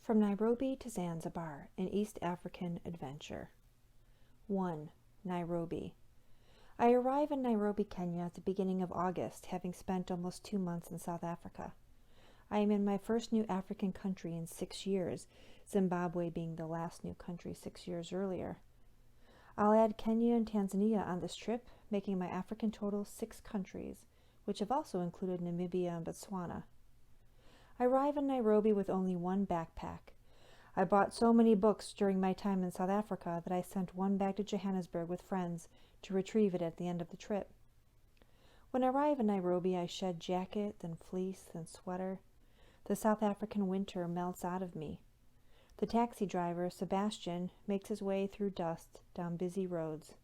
From Nairobi to Zanzibar, an East African adventure. 1. Nairobi. I arrive in Nairobi, Kenya at the beginning of August, having spent almost 2 months in South Africa. I am in my first new African country in 6 years, Zimbabwe being the last new country 6 years earlier. I'll add Kenya and Tanzania on this trip, making my African total 6 countries, which have also included Namibia and Botswana. I arrive in Nairobi with only one backpack. I bought so many books during my time in South Africa that I sent one back to Johannesburg with friends to retrieve it at the end of the trip. When I arrive in Nairobi, I shed jacket, then fleece, then sweater. The South African winter melts out of me. The taxi driver, Sebastian, makes his way through dust down busy roads.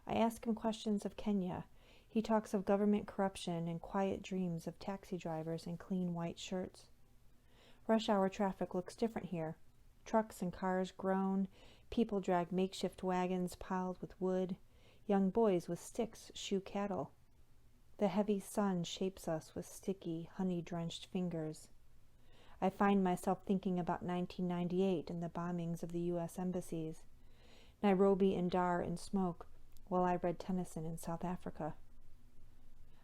I ask him questions of Kenya. He talks of government corruption and quiet dreams of taxi drivers in clean white shirts. Rush hour traffic looks different here. Trucks and cars groan. People drag makeshift wagons piled with wood. Young boys with sticks shoe cattle. The heavy sun shapes us with sticky, honey-drenched fingers. I find myself thinking about 1998 and the bombings of the U.S. embassies. Nairobi in Dar in smoke, while I read Tennyson in South Africa.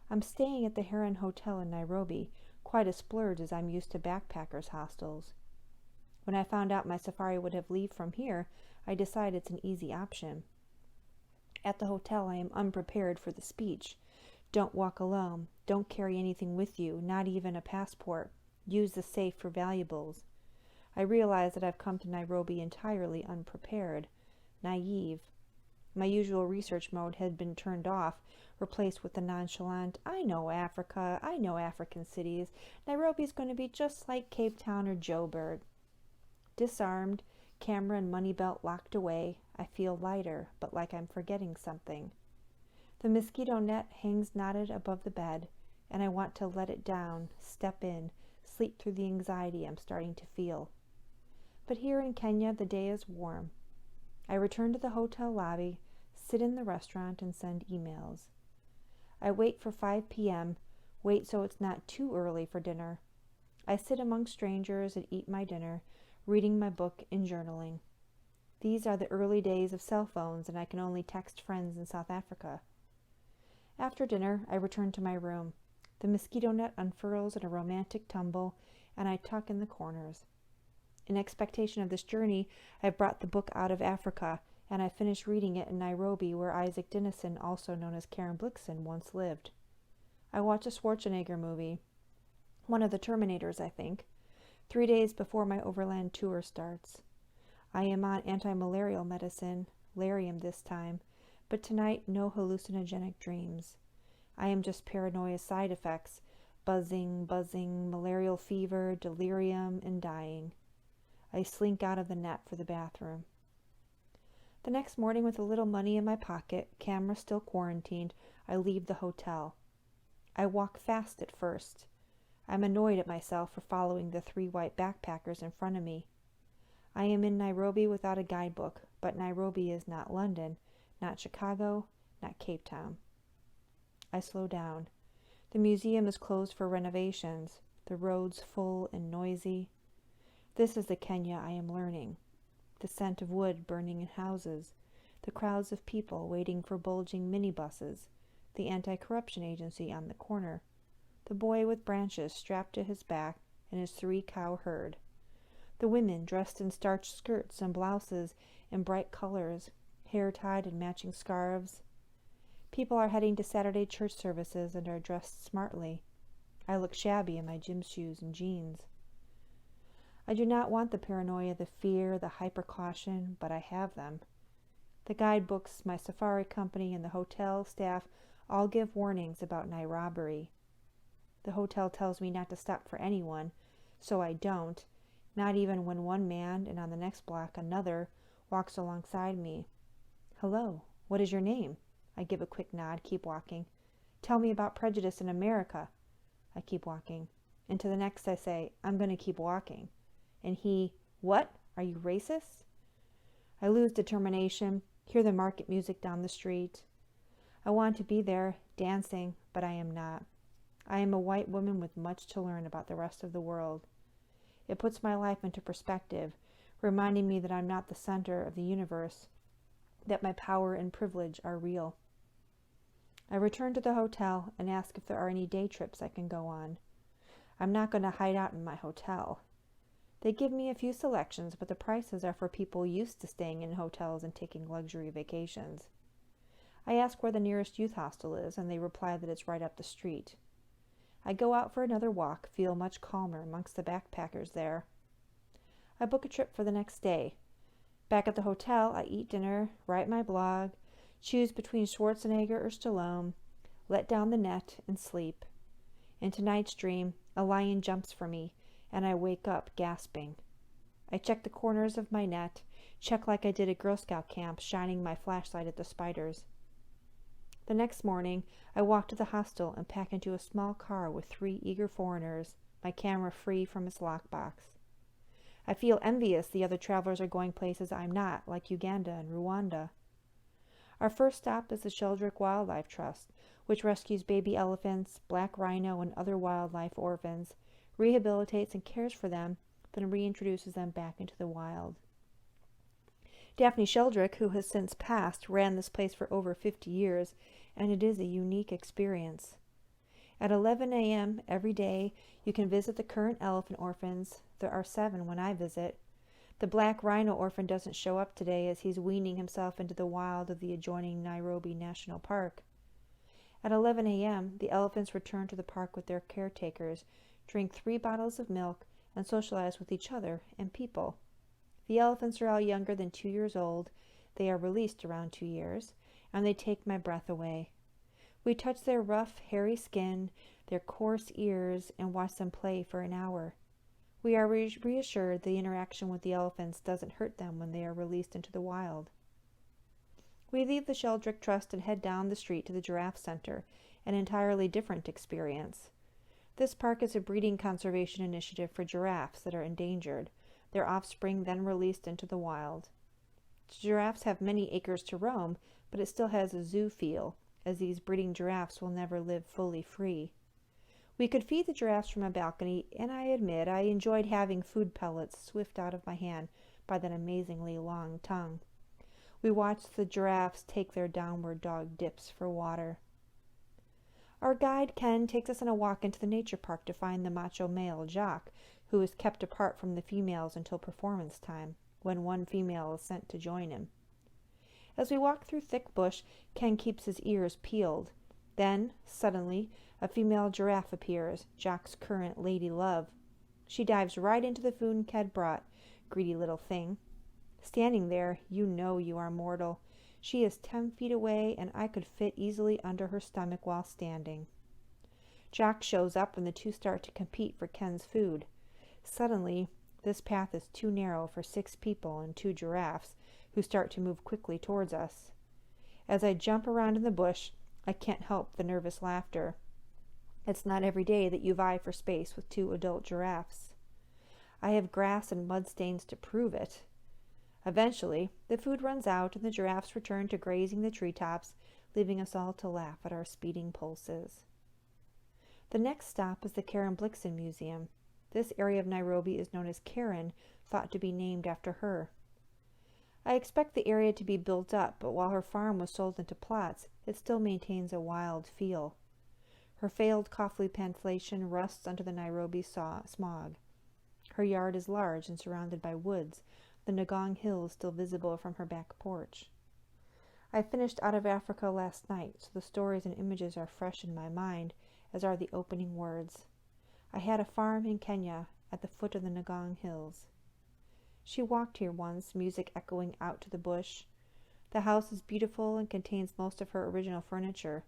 I'm staying at the Heron Hotel in Nairobi, quite a splurge as I'm used to backpackers' hostels. When I found out my safari would have leave from here, I decided it's an easy option. At the hotel, I am unprepared for the speech. Don't walk alone. Don't carry anything with you, not even a passport. Use the safe for valuables. I realize that I've come to Nairobi entirely unprepared, naive. My usual research mode had been turned off, replaced with the nonchalant, I know Africa, I know African cities. Nairobi's going to be just like Cape Town or Joburg. Disarmed, camera and money belt locked away, I feel lighter, but like I'm forgetting something. The mosquito net hangs knotted above the bed, and I want to let it down, step in, sleep through the anxiety I'm starting to feel. But here in Kenya, the day is warm. I return to the hotel lobby, sit in the restaurant, and send emails. I wait for 5 p.m., wait so it's not too early for dinner. I sit among strangers and eat my dinner, reading my book and journaling. These are the early days of cell phones, and I can only text friends in South Africa. After dinner, I return to my room. The mosquito net unfurls in a romantic tumble, and I tuck in the corners. In expectation of this journey, I've brought the book out of Africa, and I finished reading it in Nairobi, where Isaac Dinesen, also known as Karen Blixen, once lived. I watch a Schwarzenegger movie, one of the Terminators, I think, 3 days before my overland tour starts. I am on anti-malarial medicine, Lariam this time, but tonight no hallucinogenic dreams. I am just paranoia side effects, buzzing, malarial fever, delirium, and dying. I slink out of the net for the bathroom. The next morning, with a little money in my pocket, camera still quarantined, I leave the hotel. I walk fast at first. I'm annoyed at myself for following the 3 white backpackers in front of me. I am in Nairobi without a guidebook, but Nairobi is not London, not Chicago, not Cape Town. I slow down. The museum is closed for renovations, the roads full and noisy. This is the Kenya I am learning. The scent of wood burning in houses, the crowds of people waiting for bulging minibuses, the anti-corruption agency on the corner, the boy with branches strapped to his back and his 3-cow herd, the women dressed in starched skirts and blouses in bright colors, hair tied in matching scarves. People are heading to Saturday church services and are dressed smartly. I look shabby in my gym shoes and jeans. I do not want the paranoia, the fear, the hyper-caution, but I have them. The guidebooks, my safari company, and the hotel staff all give warnings about night robbery. The hotel tells me not to stop for anyone, so I don't, not even when one man, and on the next block another, walks alongside me. Hello, what is your name? I give a quick nod, keep walking. Tell me about prejudice in America. I keep walking. And to the next I say, I'm going to keep walking. And he, what? Are you racist? I lose determination, hear the market music down the street. I want to be there, dancing, but I am not. I am a white woman with much to learn about the rest of the world. It puts my life into perspective, reminding me that I'm not the center of the universe, that my power and privilege are real. I return to the hotel and ask if there are any day trips I can go on. I'm not going to hide out in my hotel. They give me a few selections, but the prices are for people used to staying in hotels and taking luxury vacations. I ask where the nearest youth hostel is, and they reply that it's right up the street. I go out for another walk, feel much calmer amongst the backpackers there. I book a trip for the next day. Back at the hotel, I eat dinner, write my blog, choose between Schwarzenegger or Stallone, let down the net, and sleep. In tonight's dream, a lion jumps for me, and I wake up gasping. I check the corners of my net, check like I did at Girl Scout camp, shining my flashlight at the spiders. The next morning, I walk to the hostel and pack into a small car with 3 eager foreigners, my camera free from its lockbox. I feel envious the other travelers are going places I'm not, like Uganda and Rwanda. Our first stop is the Sheldrick Wildlife Trust, which rescues baby elephants, black rhino, and other wildlife orphans, rehabilitates and cares for them, then reintroduces them back into the wild. Daphne Sheldrick, who has since passed, ran this place for over 50 years, and it is a unique experience. At 11 a.m. every day, you can visit the current elephant orphans. There are 7 when I visit. The black rhino orphan doesn't show up today as he's weaning himself into the wild of the adjoining Nairobi National Park. At 11 a.m., the elephants return to the park with their caretakers, drink 3 bottles of milk, and socialize with each other and people. The elephants are all younger than 2 years old. They are released around 2 years, and they take my breath away. We touch their rough, hairy skin, their coarse ears, and watch them play for an hour. We are reassured the interaction with the elephants doesn't hurt them when they are released into the wild. We leave the Sheldrick Trust and head down the street to the Giraffe Center, an entirely different experience. This park is a breeding conservation initiative for giraffes that are endangered, their offspring then released into the wild. Giraffes have many acres to roam, but it still has a zoo feel, as these breeding giraffes will never live fully free. We could feed the giraffes from a balcony, and I admit I enjoyed having food pellets swift out of my hand by that amazingly long tongue. We watched the giraffes take their downward dog dips for water. Our guide, Ken, takes us on a walk into the nature park to find the macho male, Jacques, who is kept apart from the females until performance time, when one female is sent to join him. As we walk through thick bush, Ken keeps his ears peeled. Then, suddenly, a female giraffe appears, Jacques' current lady love. She dives right into the food Ken brought, greedy little thing. Standing there, you know you are mortal. She is 10 feet away, and I could fit easily under her stomach while standing. Jacques shows up, and the two start to compete for Ken's food. Suddenly, this path is too narrow for 6 people and 2 giraffes, who start to move quickly towards us. As I jump around in the bush, I can't help the nervous laughter. It's not every day that you vie for space with 2 adult giraffes. I have grass and mud stains to prove it. Eventually, the food runs out and the giraffes return to grazing the treetops, leaving us all to laugh at our speeding pulses. The next stop is the Karen Blixen Museum. This area of Nairobi is known as Karen, thought to be named after her. I expect the area to be built up, but while her farm was sold into plots, it still maintains a wild feel. Her failed coffee plantation rusts under the Nairobi smog. Her yard is large and surrounded by woods, the Ngong Hills still visible from her back porch. I finished Out of Africa last night, so the stories and images are fresh in my mind, as are the opening words. I had a farm in Kenya at the foot of the Ngong Hills. She walked here once, music echoing out to the bush. The house is beautiful and contains most of her original furniture.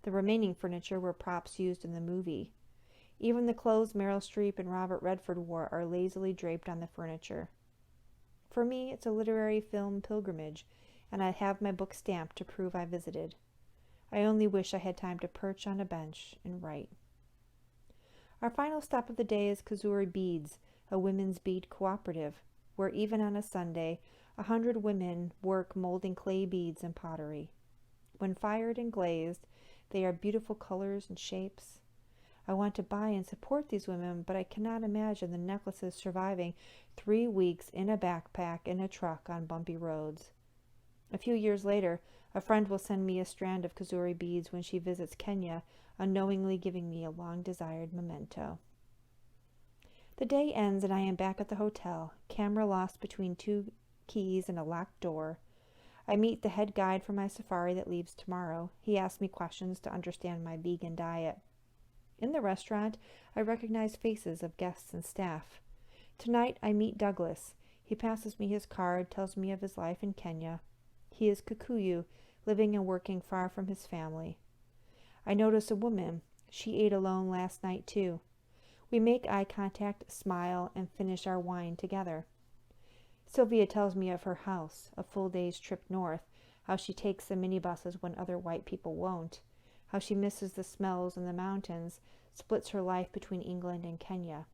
The remaining furniture were props used in the movie. Even the clothes Meryl Streep and Robert Redford wore are lazily draped on the furniture. For me, it's a literary film pilgrimage, and I have my book stamped to prove I visited. I only wish I had time to perch on a bench and write. Our final stop of the day is Kazuri Beads, a women's bead cooperative, where even on a Sunday, 100 women work molding clay beads and pottery. When fired and glazed, they are beautiful colors and shapes. I want to buy and support these women, but I cannot imagine the necklaces surviving 3 weeks in a backpack in a truck on bumpy roads. A few years later, a friend will send me a strand of Kazuri beads when she visits Kenya, unknowingly giving me a long-desired memento. The day ends and I am back at the hotel, camera lost between 2 keys and a locked door. I meet the head guide for my safari that leaves tomorrow. He asks me questions to understand my vegan diet. In the restaurant, I recognize faces of guests and staff. Tonight, I meet Douglas. He passes me his card, tells me of his life in Kenya. He is Kikuyu, living and working far from his family. I notice a woman. She ate alone last night, too. We make eye contact, smile, and finish our wine together. Sylvia tells me of her house, a full day's trip north, how she takes the minibuses when other white people won't, how she misses the smells in the mountains, splits her life between England and Kenya.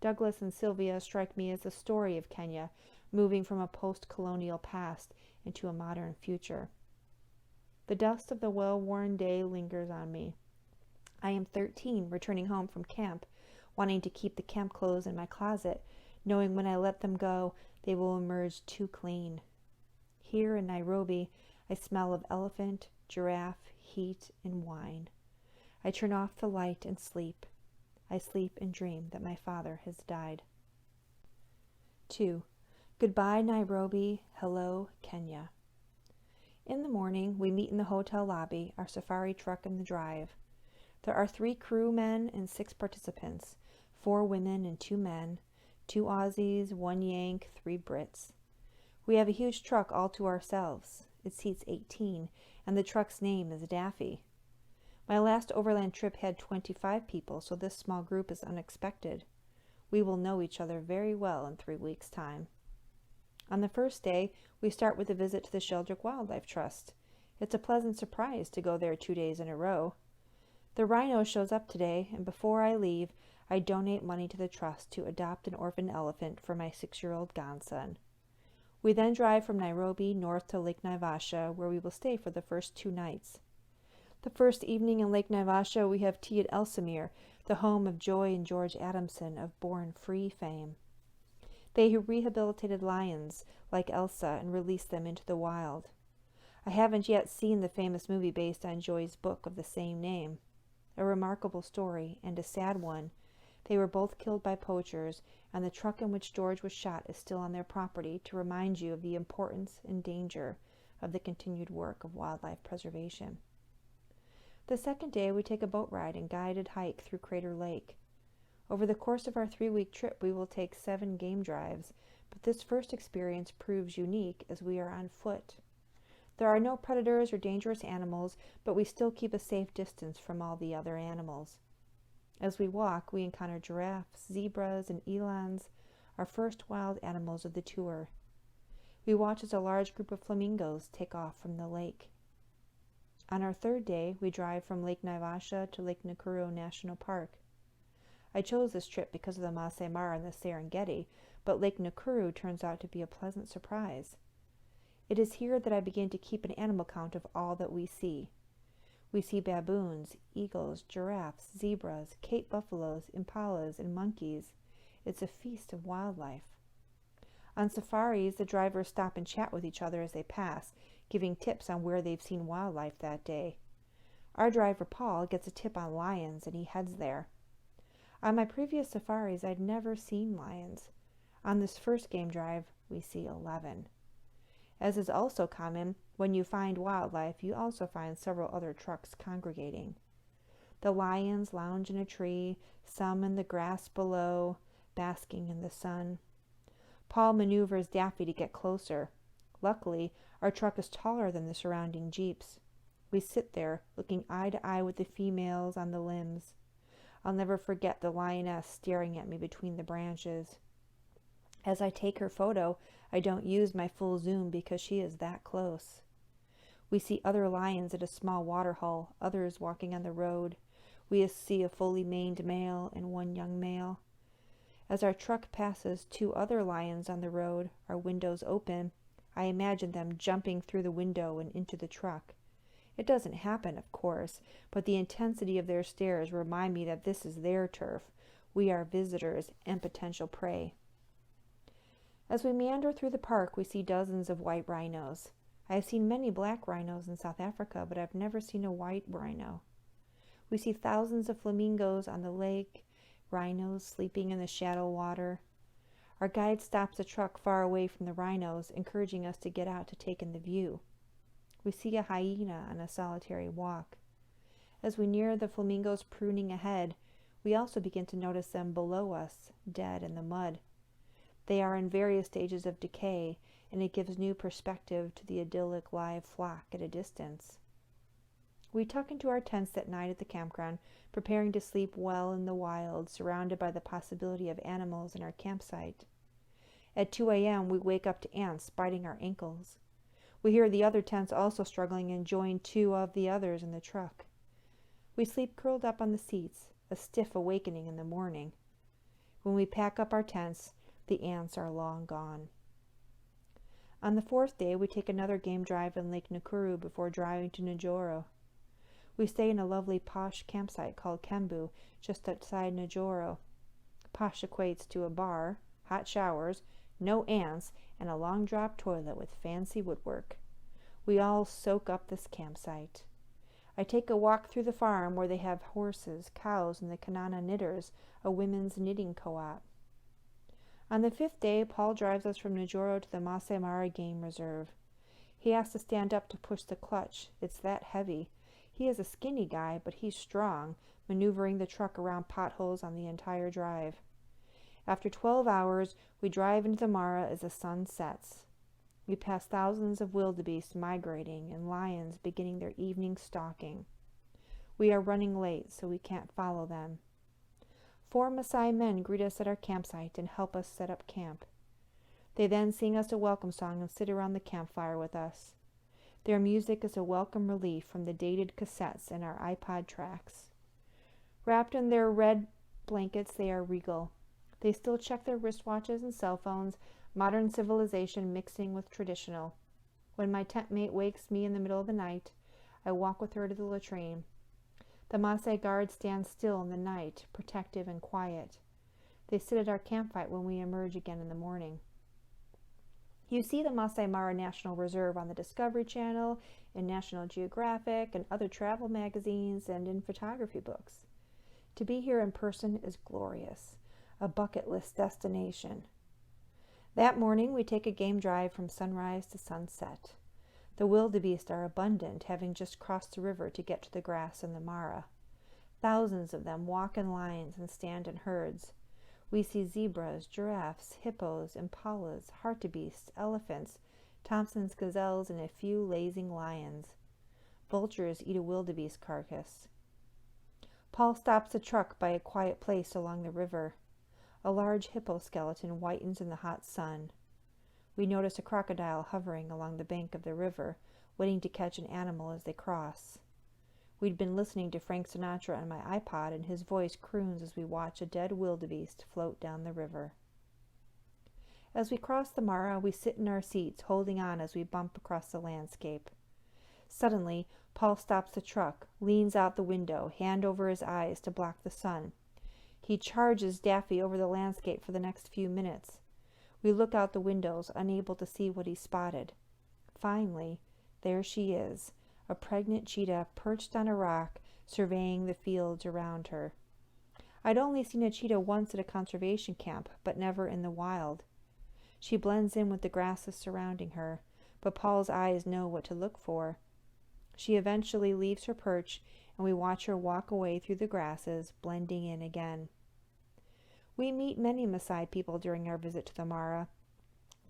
Douglas and Sylvia strike me as the story of Kenya, moving from a post-colonial past into a modern future. The dust of the well-worn day lingers on me. I am 13, returning home from camp, wanting to keep the camp clothes in my closet, knowing when I let them go, they will emerge too clean. Here in Nairobi, I smell of elephant, giraffe, heat, and wine. I turn off the light and sleep. I sleep and dream that my father has died. 2. Goodbye, Nairobi. Hello, Kenya. In the morning, we meet in the hotel lobby, our safari truck in the drive. There are 3 crewmen and 6 participants, 4 women and 2 men, 2 Aussies, 1 Yank, 3 Brits. We have a huge truck all to ourselves. It seats 18, and the truck's name is Daffy. My last overland trip had 25 people, so this small group is unexpected. We will know each other very well in 3 weeks' time. On the first day, we start with a visit to the Sheldrick Wildlife Trust. It's a pleasant surprise to go there 2 days in a row. The rhino shows up today, and before I leave, I donate money to the trust to adopt an orphan elephant for my 6-year-old godson. We then drive from Nairobi north to Lake Naivasha, where we will stay for the first 2 nights. The first evening in Lake Naivasha, we have tea at Elsamere, the home of Joy and George Adamson of Born Free fame. They rehabilitated lions like Elsa and released them into the wild. I haven't yet seen the famous movie based on Joy's book of the same name. A remarkable story, and a sad one. They were both killed by poachers, and the truck in which George was shot is still on their property to remind you of the importance and danger of the continued work of wildlife preservation. The second day, we take a boat ride and guided hike through Crater Lake. Over the course of our 3-week trip, we will take 7 game drives, but this first experience proves unique as we are on foot. There are no predators or dangerous animals, but we still keep a safe distance from all the other animals. As we walk, we encounter giraffes, zebras, and elands, our first wild animals of the tour. We watch as a large group of flamingos take off from the lake. On our 3rd day, we drive from Lake Naivasha to Lake Nakuru National Park. I chose this trip because of the Masai Mara and the Serengeti, but Lake Nakuru turns out to be a pleasant surprise. It is here that I begin to keep an animal count of all that we see. We see baboons, eagles, giraffes, zebras, Cape buffaloes, impalas, and monkeys. It's a feast of wildlife. On safaris, the drivers stop and chat with each other as they pass, giving tips on where they've seen wildlife that day. Our driver, Paul, gets a tip on lions, and he heads there. On my previous safaris, I'd never seen lions. On this first game drive, we see 11. As is also common, when you find wildlife, you also find several other trucks congregating. The lions lounge in a tree, some in the grass below, basking in the sun. Paul maneuvers Daffy to get closer. Luckily, our truck is taller than the surrounding jeeps. We sit there, looking eye to eye with the females on the limbs. I'll never forget the lioness staring at me between the branches. As I take her photo, I don't use my full zoom because she is that close. We see other lions at a small waterhole, others walking on the road. We see a fully maned male and 1 young male. As our truck passes 2 other lions on the road, our windows open. I imagine them jumping through the window and into the truck. It doesn't happen, of course, but the intensity of their stares remind me that this is their turf. We are visitors and potential prey. As we meander through the park, we see dozens of white rhinos. I have seen many black rhinos in South Africa, but I've never seen a white rhino. We see thousands of flamingos on the lake, rhinos sleeping in the shallow water. Our guide stops a truck far away from the rhinos, encouraging us to get out to take in the view. We see a hyena on a solitary walk. As we near the flamingos pruning ahead, we also begin to notice them below us, dead in the mud. They are in various stages of decay, and it gives new perspective to the idyllic live flock at a distance. We tuck into our tents that night at the campground, preparing to sleep well in the wild, surrounded by the possibility of animals in our campsite. At 2 a.m., we wake up to ants biting our ankles. We hear the other tents also struggling and join 2 of the others in the truck. We sleep curled up on the seats, a stiff awakening in the morning. When we pack up our tents, the ants are long gone. On the 4th day, we take another game drive in Lake Nakuru before driving to Njoro. We stay in a lovely posh campsite called Kembu, just outside Njoro. Posh equates to a bar, hot showers, no ants, and a long drop toilet with fancy woodwork. We all soak up this campsite. I take a walk through the farm where they have horses, cows, and the Kanana Knitters, a women's knitting co-op. On the 5th day, Paul drives us from Njoro to the Masai Mara Game Reserve. He has to stand up to push the clutch. It's that heavy. He is a skinny guy, but he's strong, maneuvering the truck around potholes on the entire drive. After 12 hours, we drive into the Mara as the sun sets. We pass thousands of wildebeest migrating and lions beginning their evening stalking. We are running late, so we can't follow them. 4 Masai men greet us at our campsite and help us set up camp. They then sing us a welcome song and sit around the campfire with us. Their music is a welcome relief from the dated cassettes and our iPod tracks. Wrapped in their red blankets, they are regal. They still check their wristwatches and cell phones, modern civilization mixing with traditional. When my tent mate wakes me in the middle of the night, I walk with her to the latrine. The Maasai guard stands still in the night, protective and quiet. They sit at our campfire when we emerge again in the morning. You see the Masai Mara National Reserve on the Discovery Channel, in National Geographic, and other travel magazines, and in photography books. To be here in person is glorious, a bucket list destination. That morning, we take a game drive from sunrise to sunset. The wildebeest are abundant, having just crossed the river to get to the grass in the Mara. Thousands of them walk in lines and stand in herds. We see zebras, giraffes, hippos, impalas, hartebeests, elephants, Thompson's gazelles, and a few lazing lions. Vultures eat a wildebeest carcass. Paul stops the truck by a quiet place along the river. A large hippo skeleton whitens in the hot sun. We notice a crocodile hovering along the bank of the river, waiting to catch an animal as they cross. We'd been listening to Frank Sinatra on my iPod, and his voice croons as we watch a dead wildebeest float down the river. As we cross the Mara, we sit in our seats, holding on as we bump across the landscape. Suddenly, Paul stops the truck, leans out the window, hand over his eyes to block the sun. He charges Daffy over the landscape for the next few minutes. We look out the windows, unable to see what he spotted. Finally, there she is, a pregnant cheetah perched on a rock, surveying the fields around her. I'd only seen a cheetah once at a conservation camp, but never in the wild. She blends in with the grasses surrounding her, but Paul's eyes know what to look for. She eventually leaves her perch, and we watch her walk away through the grasses, blending in again. We meet many Maasai people during our visit to the Mara.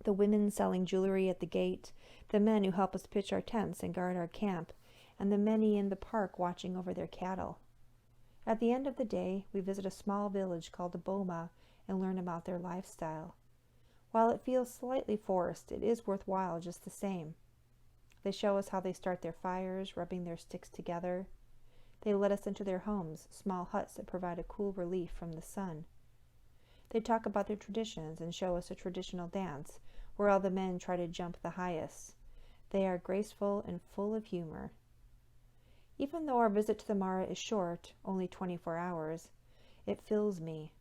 The women selling jewelry at the gate, the men who help us pitch our tents and guard our camp, and the many in the park watching over their cattle. At the end of the day, we visit a small village called Boma and learn about their lifestyle. While it feels slightly forced, it is worthwhile just the same. They show us how they start their fires, rubbing their sticks together. They let us into their homes, small huts that provide a cool relief from the sun. They talk about their traditions and show us a traditional dance, where all the men try to jump the highest. They are graceful and full of humor. Even though our visit to the Mara is short, only 24 hours, it fills me.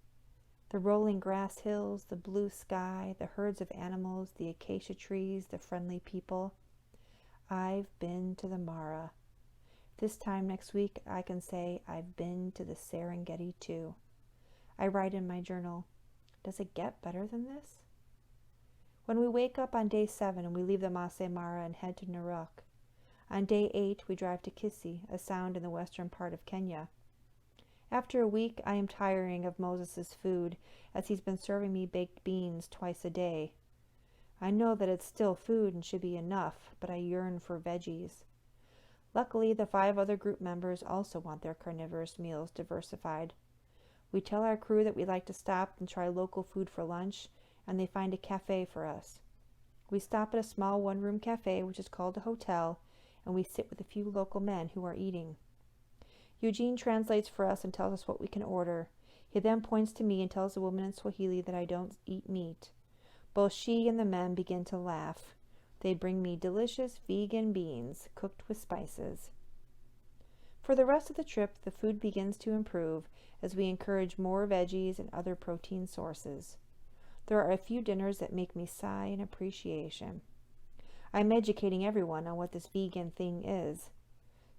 The rolling grass hills, the blue sky, the herds of animals, the acacia trees, the friendly people. I've been to the Mara. This time next week, I can say I've been to the Serengeti too. I write in my journal, does it get better than this? When we wake up on day 7, we leave the Masai Mara and head to Narok. On day 8, we drive to Kisii, a sound in the western part of Kenya. After a week, I am tiring of Moses' food, as he's been serving me baked beans twice a day. I know that it's still food and should be enough, but I yearn for veggies. Luckily, the 5 other group members also want their carnivorous meals diversified. We tell our crew that we'd like to stop and try local food for lunch, and they find a cafe for us. We stop at a small one-room cafe, which is called a hotel, and we sit with a few local men who are eating. Eugene translates for us and tells us what we can order. He then points to me and tells the woman in Swahili that I don't eat meat. Both she and the men begin to laugh. They bring me delicious vegan beans cooked with spices. For the rest of the trip, the food begins to improve as we encourage more veggies and other protein sources. There are a few dinners that make me sigh in appreciation. I'm educating everyone on what this vegan thing is.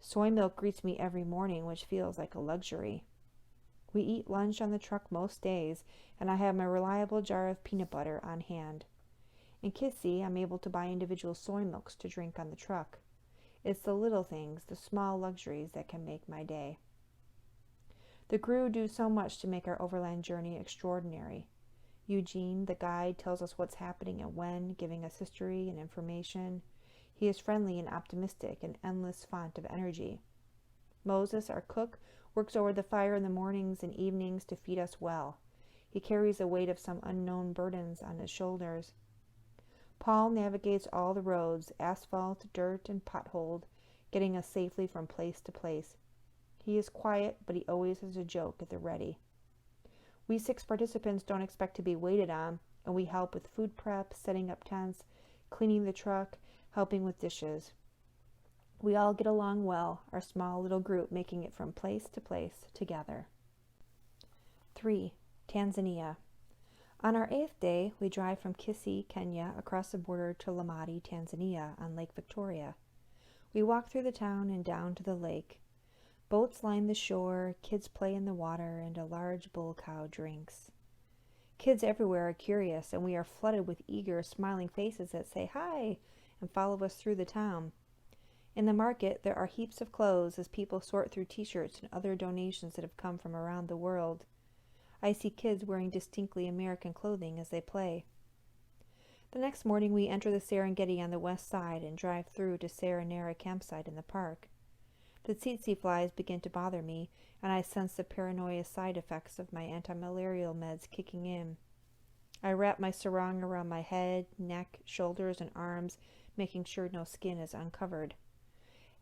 Soy milk greets me every morning, which feels like a luxury. We eat lunch on the truck most days, and I have my reliable jar of peanut butter on hand. In Kisii, I'm able to buy individual soy milks to drink on the truck. It's the little things, the small luxuries that can make my day. The crew do so much to make our overland journey extraordinary. Eugene, the guide, tells us what's happening and when, giving us history and information. He is friendly and optimistic, an endless font of energy. Moses, our cook, works over the fire in the mornings and evenings to feed us well. He carries the weight of some unknown burdens on his shoulders. Paul navigates all the roads, asphalt, dirt, and potholed, getting us safely from place to place. He is quiet, but he always has a joke at the ready. We 6 participants don't expect to be waited on, and we help with food prep, setting up tents, cleaning the truck, helping with dishes. We all get along well, our small little group making it from place to place together. 3. Tanzania. On our 8th day, we drive from Kisii, Kenya, across the border to Lamadi, Tanzania, on Lake Victoria. We walk through the town and down to the lake. Boats line the shore, kids play in the water, and a large bull cow drinks. Kids everywhere are curious, and we are flooded with eager, smiling faces that say hi and follow us through the town. In the market, there are heaps of clothes as people sort through t-shirts and other donations that have come from around the world. I see kids wearing distinctly American clothing as they play. The next morning, we enter the Serengeti on the west side and drive through to Serenera campsite in the park. The tsetse flies begin to bother me, and I sense the paranoia side effects of my anti-malarial meds kicking in. I wrap my sarong around my head, neck, shoulders, and arms, making sure no skin is uncovered.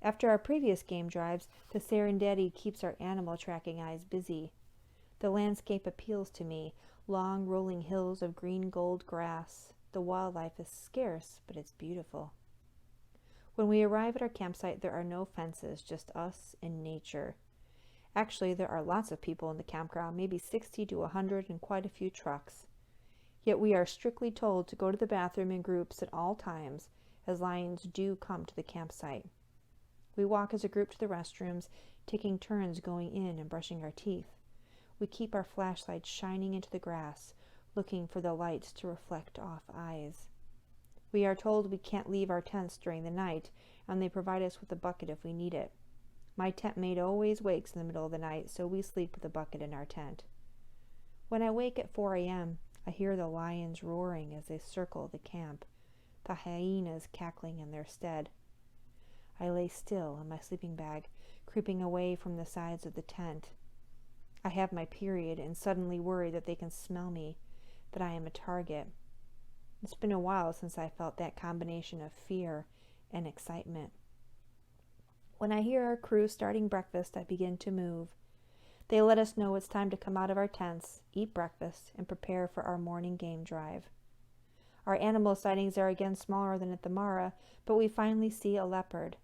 After our previous game drives, the Serengeti keeps our animal tracking eyes busy. The landscape appeals to me, long rolling hills of green gold grass. The wildlife is scarce, but it's beautiful. When we arrive at our campsite, there are no fences, just us and nature. Actually, there are lots of people in the campground, maybe 60 to 100, and quite a few trucks. Yet we are strictly told to go to the bathroom in groups at all times, as lions do come to the campsite. We walk as a group to the restrooms, taking turns going in and brushing our teeth. We keep our flashlights shining into the grass, looking for the lights to reflect off eyes. We are told we can't leave our tents during the night, and they provide us with a bucket if we need it. My tent mate always wakes in the middle of the night, so we sleep with a bucket in our tent. When I wake at 4 a.m., I hear the lions roaring as they circle the camp, the hyenas cackling in their stead. I lay still in my sleeping bag, creeping away from the sides of the tent. I have my period and suddenly worry that they can smell me, that I am a target. It's been a while since I felt that combination of fear and excitement. When I hear our crew starting breakfast, I begin to move. They let us know it's time to come out of our tents, eat breakfast, and prepare for our morning game drive. Our animal sightings are again smaller than at the Mara, but we finally see a leopard.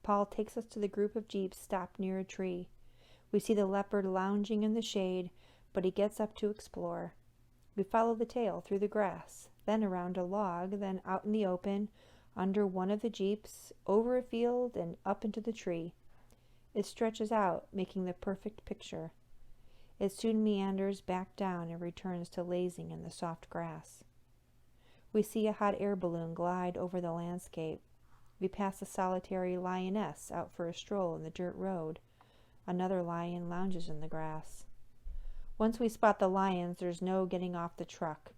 Paul takes us to the group of jeeps stopped near a tree. We see the leopard lounging in the shade, but he gets up to explore. We follow the tail through the grass, then around a log, then out in the open, under one of the jeeps, over a field, and up into the tree. It stretches out, making the perfect picture. It soon meanders back down and returns to lazing in the soft grass. We see a hot air balloon glide over the landscape. We pass a solitary lioness out for a stroll in the dirt road. Another lion lounges in the grass. Once we spot the lions, there's no getting off the truck.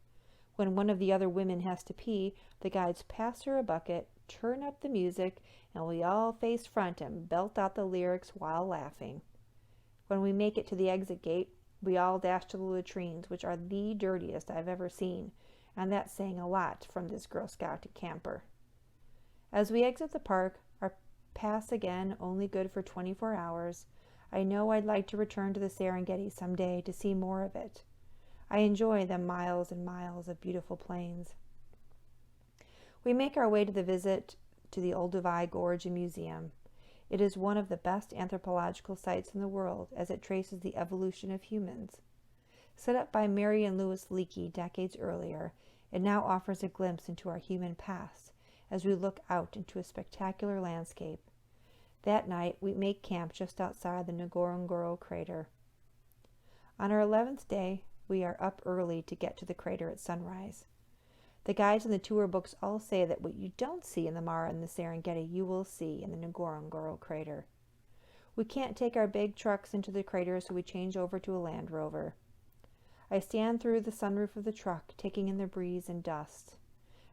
When one of the other women has to pee, the guides pass her a bucket, turn up the music, and we all face front and belt out the lyrics while laughing. When we make it to the exit gate, we all dash to the latrines, which are the dirtiest I've ever seen, and that's saying a lot from this Girl Scout camper. As we exit the park, our pass again only good for 24 hours, I know I'd like to return to the Serengeti someday to see more of it. I enjoy the miles and miles of beautiful plains. We make our way to the visit to the Olduvai Gorge Museum. It is one of the best anthropological sites in the world as it traces the evolution of humans. Set up by Mary and Louis Leakey decades earlier, it now offers a glimpse into our human past as we look out into a spectacular landscape. That night, we make camp just outside the Ngorongoro crater. On our 11th day, we are up early to get to the crater at sunrise. The guides and the tour books all say that what you don't see in the Mara and the Serengeti, you will see in the Ngorongoro crater. We can't take our big trucks into the crater, so we change over to a Land Rover. I stand through the sunroof of the truck, taking in the breeze and dust.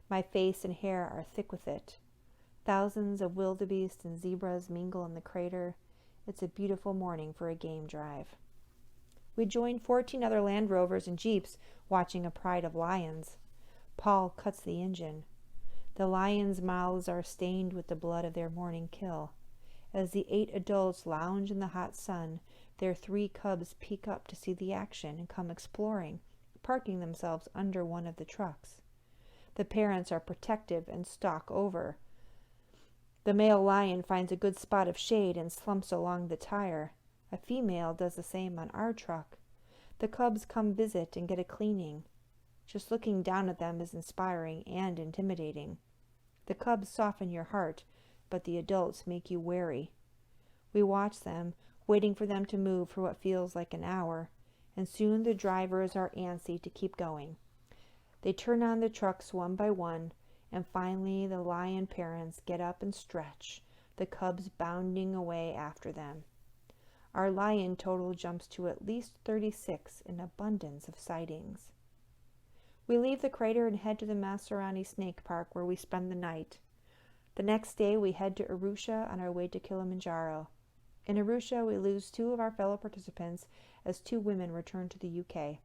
My face and hair are thick with it. Thousands of wildebeest and zebras mingle in the crater. It's a beautiful morning for a game drive. We join 14 other Land Rovers and Jeeps watching a pride of lions. Paul cuts the engine. The lions' mouths are stained with the blood of their morning kill. As the 8 adults lounge in the hot sun, their 3 cubs peek up to see the action and come exploring, parking themselves under one of the trucks. The parents are protective and stalk over. The male lion finds a good spot of shade and slumps along the tire. A female does the same on our truck. The cubs come visit and get a cleaning. Just looking down at them is inspiring and intimidating. The cubs soften your heart, but the adults make you wary. We watch them, waiting for them to move for what feels like an hour, and soon the drivers are antsy to keep going. They turn on the trucks one by one, and finally the lion parents get up and stretch, the cubs bounding away after them. Our lion total jumps to at least 36 in abundance of sightings. We leave the crater and head to the Maserani Snake Park, where we spend the night. The next day we head to Arusha on our way to Kilimanjaro. In Arusha we lose 2 of our fellow participants as 2 women return to the UK.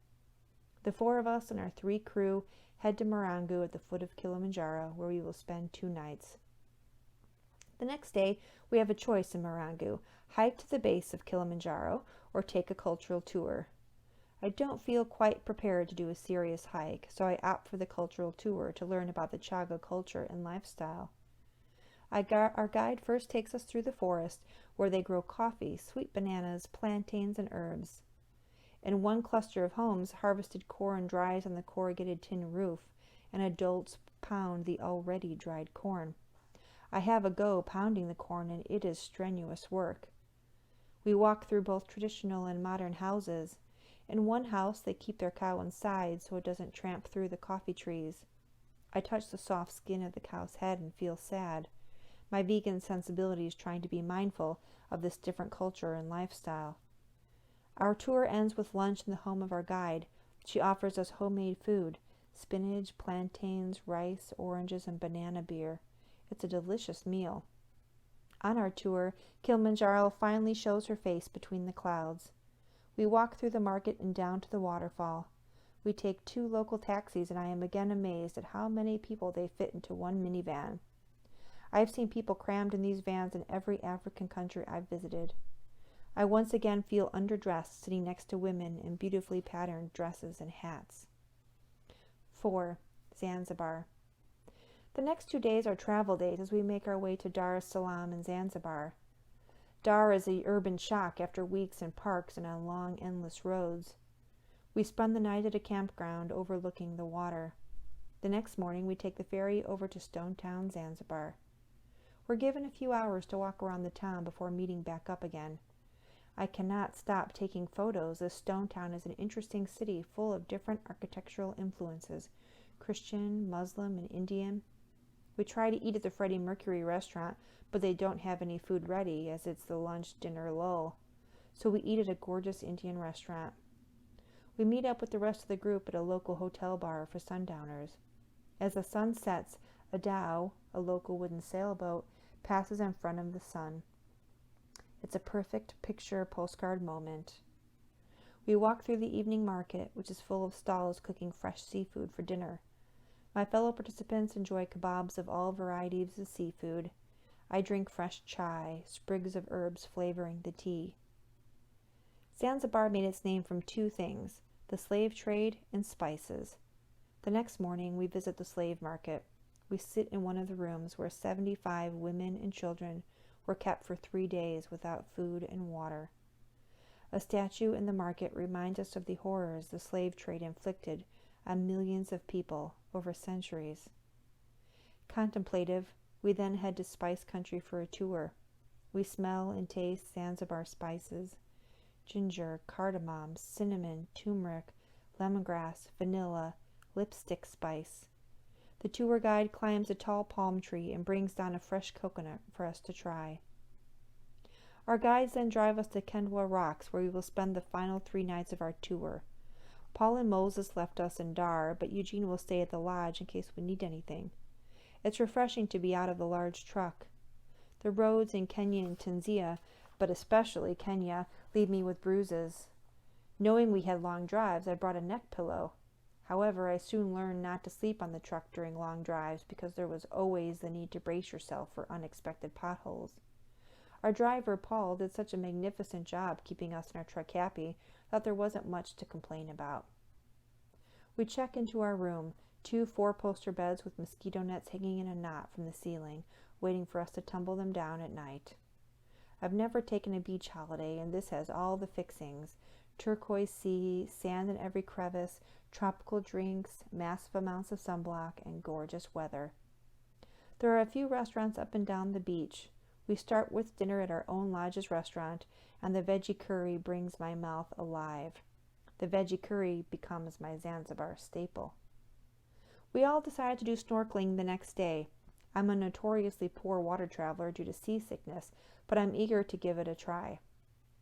The 4 of us and our 3 crew head to Marangu at the foot of Kilimanjaro, where we will spend 2 nights. The next day we have a choice in Marangu: hike to the base of Kilimanjaro or take a cultural tour. I don't feel quite prepared to do a serious hike, so I opt for the cultural tour to learn about the Chaga culture and lifestyle. Our guide first takes us through the forest, where they grow coffee, sweet bananas, plantains, and herbs. In one cluster of homes, harvested corn dries on the corrugated tin roof, and adults pound the already dried corn. I have a go pounding the corn, and it is strenuous work. We walk through both traditional and modern houses. In one house, they keep their cow inside so it doesn't tramp through the coffee trees. I touch the soft skin of the cow's head and feel sad. My vegan sensibility is trying to be mindful of this different culture and lifestyle. Our tour ends with lunch in the home of our guide. She offers us homemade food: spinach, plantains, rice, oranges, and banana beer. It's a delicious meal. On our tour, Kilimanjaro finally shows her face between the clouds. We walk through the market and down to the waterfall. We take 2 local taxis, and I am again amazed at how many people they fit into one minivan. I have seen people crammed in these vans in every African country I've visited. I once again feel underdressed sitting next to women in beautifully patterned dresses and hats. 4. Zanzibar. The next 2 days are travel days as we make our way to Dar es Salaam and Zanzibar. Dar is the urban shock after weeks in parks and on long, endless roads. We spend the night at a campground overlooking the water. The next morning we take the ferry over to Stone Town, Zanzibar. We're given a few hours to walk around the town before meeting back up again. I cannot stop taking photos as Stone Town is an interesting city full of different architectural influences, Christian, Muslim, and Indian. We try to eat at the Freddie Mercury restaurant, but they don't have any food ready as it's the lunch-dinner lull. So we eat at a gorgeous Indian restaurant. We meet up with the rest of the group at a local hotel bar for sundowners. As the sun sets, a dhow, a local wooden sailboat, passes in front of the sun. It's a perfect picture postcard moment. We walk through the evening market, which is full of stalls cooking fresh seafood for dinner. My fellow participants enjoy kebabs of all varieties of seafood. I drink fresh chai, sprigs of herbs flavoring the tea. Zanzibar made its name from two things, the slave trade and spices. The next morning we visit the slave market. We sit in one of the rooms where 75 women and children were kept for 3 days without food and water. A statue in the market reminds us of the horrors the slave trade inflicted on millions of people over centuries. Contemplative, we then head to Spice Country for a tour. We smell and taste Zanzibar spices: ginger, cardamom, cinnamon, turmeric, lemongrass, vanilla, lipstick spice. The tour guide climbs a tall palm tree and brings down a fresh coconut for us to try. Our guides then drive us to Kendwa Rocks, where we will spend the final 3 nights of our tour. Paul and Moses left us in Dar, but Eugene will stay at the lodge in case we need anything. It's refreshing to be out of the large truck. The roads in Kenya and Tanzania, but especially Kenya, leave me with bruises. Knowing we had long drives, I brought a neck pillow. However, I soon learned not to sleep on the truck during long drives because there was always the need to brace yourself for unexpected potholes. Our driver, Paul, did such a magnificent job keeping us in our truck happy that there wasn't much to complain about. We check into our room, 2 4-poster beds with mosquito nets hanging in a knot from the ceiling, waiting for us to tumble them down at night. I've never taken a beach holiday, and this has all the fixings: turquoise sea, sand in every crevice, tropical drinks, massive amounts of sunblock, and gorgeous weather. There are a few restaurants up and down the beach. We start with dinner at our own lodge's restaurant, and the veggie curry brings my mouth alive. The veggie curry becomes my Zanzibar staple. We all decide to do snorkeling the next day. I'm a notoriously poor water traveler due to seasickness, but I'm eager to give it a try.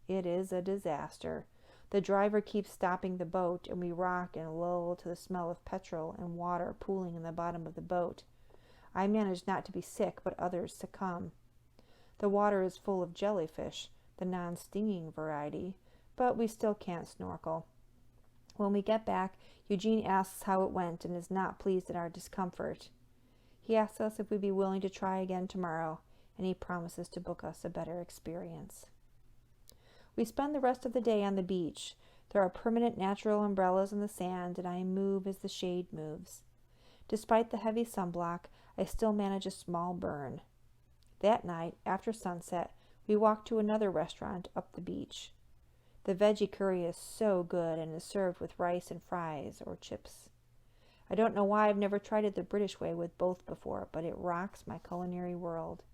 It is a disaster. The driver keeps stopping the boat, and we rock and lull to the smell of petrol and water pooling in the bottom of the boat. I manage not to be sick, but others succumb. The water is full of jellyfish, the non-stinging variety, but we still can't snorkel. When we get back, Eugene asks how it went and is not pleased at our discomfort. He asks us if we'd be willing to try again tomorrow, and he promises to book us a better experience. We spend the rest of the day on the beach. There are permanent natural umbrellas in the sand, and I move as the shade moves. Despite the heavy sunblock, I still manage a small burn. That night, after sunset, we walk to another restaurant up the beach. The veggie curry is so good and is served with rice and fries or chips. I don't know why I've never tried it the British way with both before, but it rocks my culinary world.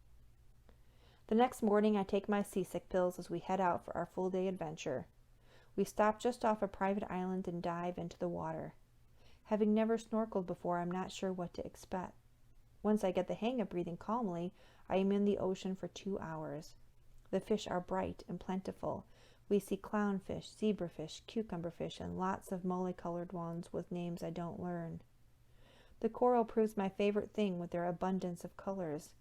The next morning I take my seasick pills as we head out for our full-day adventure. We stop just off a private island and dive into the water. Having never snorkeled before, I'm not sure what to expect. Once I get the hang of breathing calmly, I am in the ocean for 2 hours. The fish are bright and plentiful. We see clownfish, zebrafish, cucumberfish, and lots of multicolored ones with names I don't learn. The coral proves my favorite thing with their abundance of colors.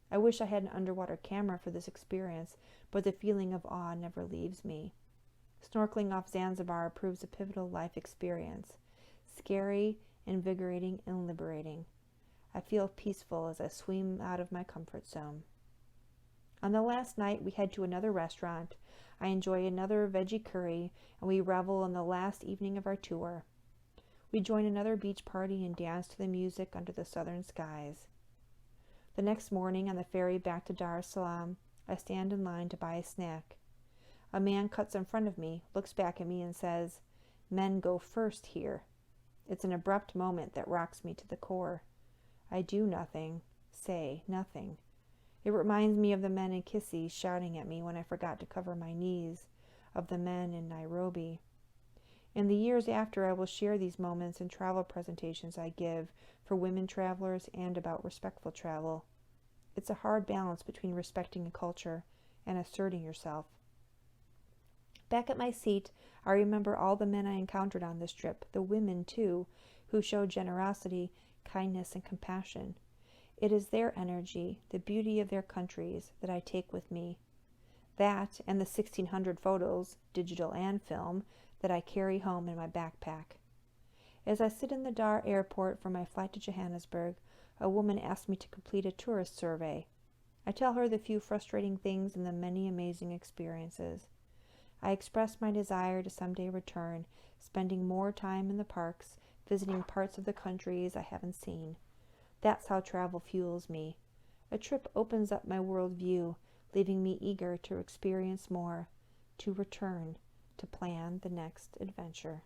I wish I had an underwater camera for this experience, but the feeling of awe never leaves me. Snorkeling off Zanzibar proves a pivotal life experience. Scary, invigorating, and liberating. I feel peaceful as I swim out of my comfort zone. On the last night, we head to another restaurant. I enjoy another veggie curry, and we revel in the last evening of our tour. We join another beach party and dance to the music under the southern skies. The next morning, on the ferry back to Dar es Salaam, I stand in line to buy a snack. A man cuts in front of me, looks back at me, and says, "Men go first here." It's an abrupt moment that rocks me to the core. I do nothing, say nothing. It reminds me of the men in Kisii shouting at me when I forgot to cover my knees, of the men in Nairobi. In the years after, I will share these moments in travel presentations I give for women travelers and about respectful travel. It's a hard balance between respecting a culture and asserting yourself. Back at my seat, I remember all the men I encountered on this trip, the women too, who showed generosity, kindness, and compassion. It is their energy, the beauty of their countries, that I take with me. That and the 1,600 photos, digital and film, that I carry home in my backpack. As I sit in the Dar airport for my flight to Johannesburg, a woman asks me to complete a tourist survey. I tell her the few frustrating things and the many amazing experiences. I express my desire to someday return, spending more time in the parks, visiting parts of the countries I haven't seen. That's how travel fuels me. A trip opens up my worldview, leaving me eager to experience more, to return, to plan the next adventure.